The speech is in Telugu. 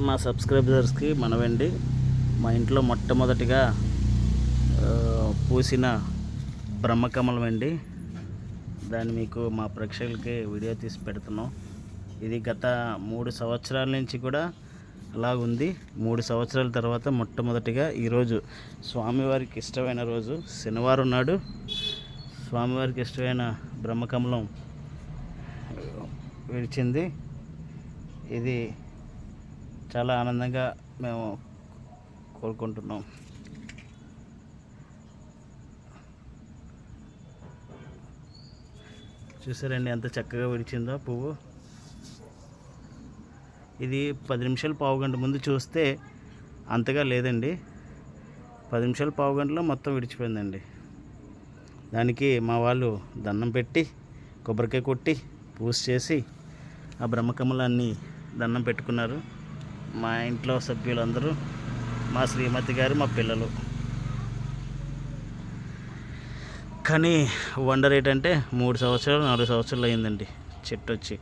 మా సబ్స్క్రైబర్స్కి మనవండి, మా ఇంట్లో మొట్టమొదటిగా పూసిన బ్రహ్మకమలం అండి. దాన్ని మీకు మా ప్రేక్షకులకి వీడియో తీసి పెడుతున్నాం. ఇది గత 3 సంవత్సరాల నుంచి కూడా అలాగుంది. 3 సంవత్సరాల తర్వాత మొట్టమొదటిగా ఈరోజు స్వామివారికి ఇష్టమైన రోజు శనివారం నాడు స్వామివారికి ఇష్టమైన బ్రహ్మకమలం విడిచింది. ఇది చాలా ఆనందంగా మేము కోరుకుంటున్నాం. చూసారండి ఎంత చక్కగా విడిచిందో పువ్వు. ఇది 10 నిమిషాలు పావుగంట ముందు చూస్తే అంతగా లేదండి, 10 నిమిషాలు పావుగంటలో మొత్తం విడిచిపోయిందండి. దానికి మా వాళ్ళు దండం పెట్టి కొబ్బరికాయ కొట్టి పూజ చేసి ఆ బ్రహ్మకమలాన్ని దండం పెట్టుకున్నారు. మా ఇంట్లో సభ్యులందరూ, మా శ్రీమతి గారు, మా పిల్లలు. కానీ వండర్ ఏంటంటే 3 సంవత్సరాలు 4 సంవత్సరాలు అయిందండి చెట్టు వచ్చి.